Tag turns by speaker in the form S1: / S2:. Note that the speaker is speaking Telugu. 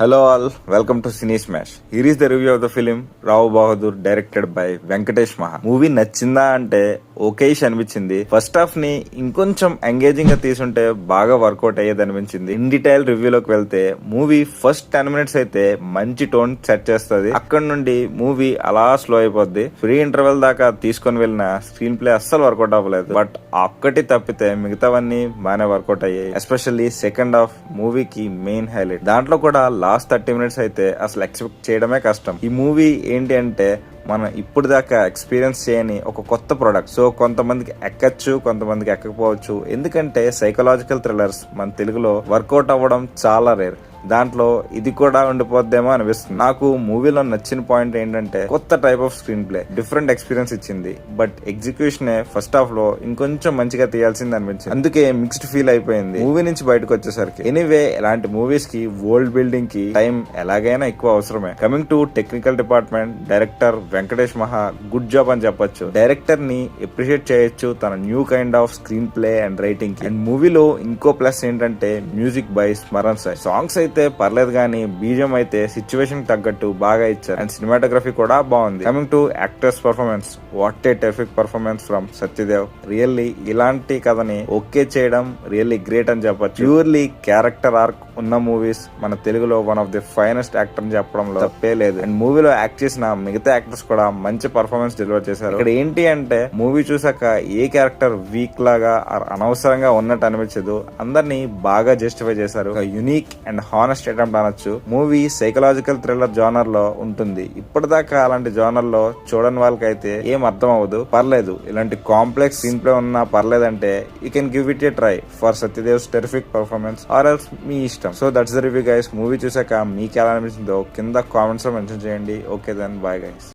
S1: Hello all, welcome to Cine Smash. Here is the review of the film Rao Bahadur directed by Venkatesh Maha. Movie నచ్చిందా అంటే ఓకేష్ అనిపించింది. ఫస్ట్ హాఫ్ ని ఇంకొంచెం ఎంగేజింగ్ గా తీసుంటే బాగా వర్కౌట్ అయ్యేది అనిపించింది. ఇన్ డీటెయిల్ రివ్యూలోకి వెళ్తే మూవీ ఫస్ట్ 10 minutes అయితే మంచి టోన్ సెట్ చేస్తుంది. అక్కడ నుండి మూవీ అలా స్లో అయిపోద్ది. ఫ్రీ ఇంటర్వెల్ దాకా తీసుకొని వెళ్ళిన స్క్రీన్ ప్లే అస్సలు వర్కౌట్ అవ్వలేదు. బట్ ఒక్కటి తప్పితే మిగతావన్నీ బాగానే వర్కౌట్ అయ్యాయి. ఎస్పెషల్లీ సెకండ్ హాఫ్ మూవీకి మెయిన్ హైలైట్. దాంట్లో కూడా లాస్ట్ 30 minutes అయితే అసలు ఎక్స్పెక్ట్ చేయడమే కష్టం. ఈ మూవీ ఏంటి అంటే మనం ఇప్పుడు దాకా ఎక్స్పీరియన్స్ చేయని ఒక కొత్త ప్రొడక్ట్. సో కొంతమందికి ఎక్కచ్చు, కొంతమందికి ఎక్కకపోవచ్చు. ఎందుకంటే సైకలాజికల్ థ్రిల్లర్స్ మన తెలుగులో వర్కౌట్ అవ్వడం చాలా రేర్. దాంట్లో ఇది కూడా ఉండిపోద్దేమో అనిపిస్తుంది. నాకు మూవీలో నచ్చిన పాయింట్ ఏంటంటే కొత్త type off screen play, different experience ఇచ్చింది. బట్ ఎగ్జిక్యూషన్ ఫస్ట్ హాఫ్ లో ఇంకొంచెం మంచిగా తీయాల్సింది అనిపించింది. అందుకే మిక్స్డ్ ఫీల్ అయిపోయింది మూవీ నుంచి బయటకు వచ్చేసరికి. ఎనీవే, ఇలాంటి మూవీస్ కి వరల్డ్ బిల్డింగ్ కి టైం ఎలాగైనా ఎక్కువ అవసరమే. Coming to technical department, director Venkatesh మహా గుడ్ జాబ్ అని చెప్పొచ్చు. డైరెక్టర్ ని అప్రిషియేట్ చేయొచ్చు తన new kind off screen play and writing కి. అండ్ మూవీలో ఇంకో ప్లస్ ఏంటంటే music by Smaran Sai. Songs అయితే పర్లేదు కానీ బీజం అయితే సిచ్యువేషన్ తగ్గట్టు బాగా ఇచ్చారు. అండ్ సినిమాటోగ్రఫీ కూడా బాగుంది. Coming to actors performance, what a terrific performance from Satyadev. Really ఇలాంటి కథని ఓకే చేయడం రియల్లీ గ్రేట్ అని చెప్పొచ్చు. ప్యూర్లీ క్యారెక్టర్ ఆర్క్ ఉన్న మూవీస్ మన తెలుగులో one of the finest actor అని చెప్పడంలో తప్పే లేదు. అండ్ మూవీలో యాక్ట్ చేసిన మిగతా యాక్టర్స్ కూడా మంచి పర్ఫార్మెన్స్ డెలివర్ చేశారు. ఇక్కడ ఏంటి అంటే మూవీ చూసాక ఏ క్యారెక్టర్ వీక్ లాగా అనవసరంగా ఉన్నట్టు అనిపించదు. అందరినీ బాగా జస్టిఫై చేశారు. యునిక్ అండ్ హానెస్ట్ అటెంప్ట్ అనొచ్చు. మూవీ సైకలాజికల్ థ్రిల్లర్ జోనర్ లో ఉంటుంది. ఇప్పటిదాకా అలాంటి జోనర్ లో చూడని వాళ్ళకైతే ఏం అర్థం అవ్వదు. పర్లేదు, ఇలాంటి కాంప్లెక్స్ స్క్రీన్ ప్లే ఉన్నా పర్లేదంటే you can give it a try for Satyadev's terrific performance or else మీ ఇష్టం. So that's the review guys. Movie చూసాక మీకు ఎలా అనిపించిందో కింద కామెంట్స్ లో మెన్షన్ చేయండి. Okay then, bye guys.